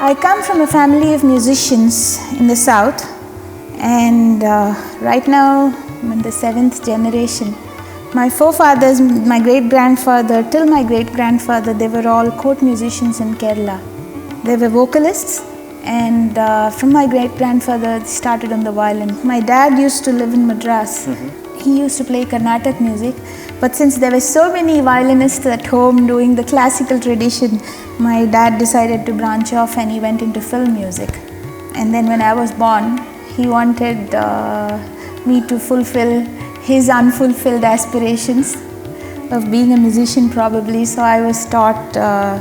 I come from a family of musicians in the south, and right now I'm in the 7th generation. My forefathers, my great-grandfather, till my great-grandfather, they were all court musicians in Kerala. They were vocalists, and from my great-grandfather, they started on the violin. My dad used to live in Madras. He used to play Carnatic music, but since there were so many violinists at home doing the classical tradition, my dad decided to branch off and he went into film music. And then when I was born, he wanted me to fulfill his unfulfilled aspirations of being a musician probably, so I was taught the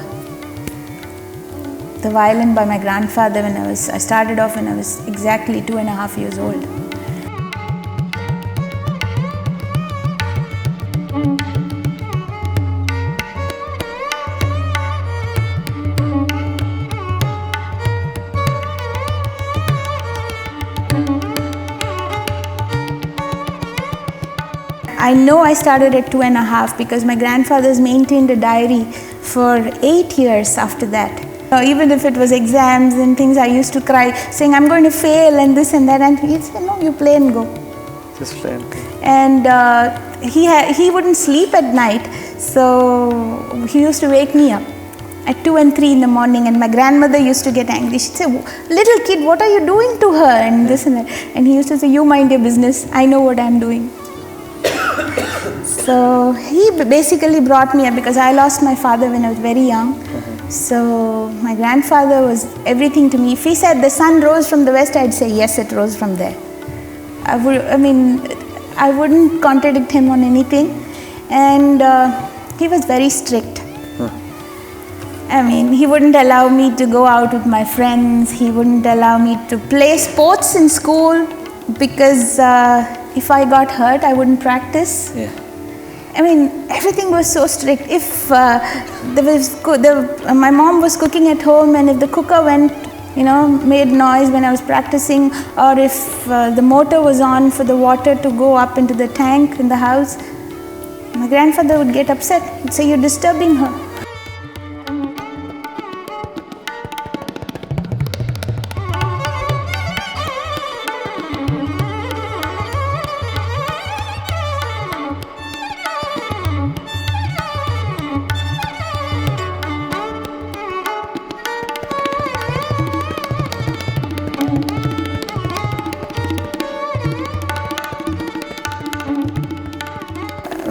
violin by my grandfather when I started off when I was exactly 2.5 years old. I know I started at 2.5 because my grandfather's maintained a diary for 8 years after that. Even if it was exams and things, I used to cry saying I'm going to fail and this and that, and he'd say, no, you play and go. Just play and go. And he wouldn't sleep at night, so he used to wake me up at 2 and 3 in the morning, and my grandmother used to get angry. She'd say, little kid, what are you doing to her, and this and that. And he used to say, you mind your business, I know what I'm doing. So he basically brought me up because I lost my father when I was very young. So my grandfather was everything to me. If he said the sun rose from the west, I'd say yes, it rose from there. I wouldn't contradict him on anything. And he was very strict. He wouldn't allow me to go out with my friends. He wouldn't allow me to play sports in school because if I got hurt, I wouldn't practice. Yeah. Everything was so strict. If my mom was cooking at home, and if the cooker went, made noise when I was practicing, or if the motor was on for the water to go up into the tank in the house, my grandfather would get upset. He'd say, you're disturbing her.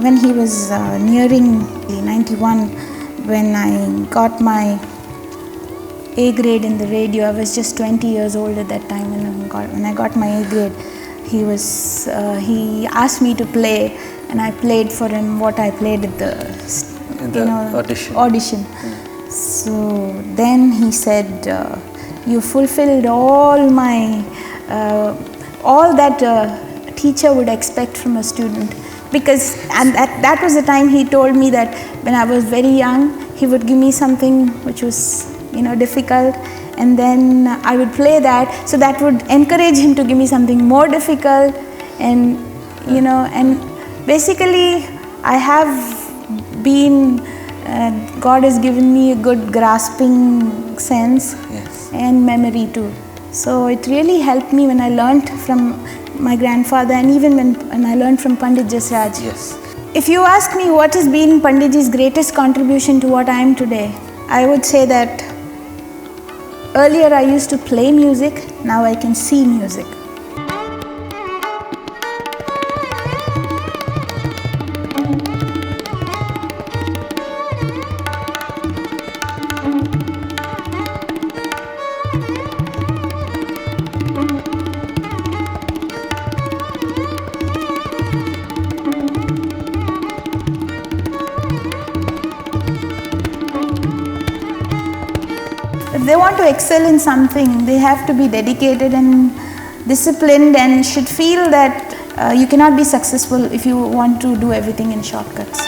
When he was nearing 91, when I got my A grade in the radio, I was just 20 years old at that time. When I got my A grade, he asked me to play, and I played for him what I played at the audition. So then he said, you fulfilled all that a teacher would expect from a student. And that was the time he told me that when I was very young, he would give me something which was, difficult, and then I would play that, so that would encourage him to give me something more difficult, and, and basically I have been, God has given me a good grasping sense. Yes. And memory too. So it really helped me when I learnt from my grandfather, and even when I learned from Pandit Jasraj. Yes. If you ask me what has been Panditji's greatest contribution to what I am today, I would say that earlier I used to play music, now I can see music. If they want to excel in something, they have to be dedicated and disciplined, and should feel that you cannot be successful if you want to do everything in shortcuts.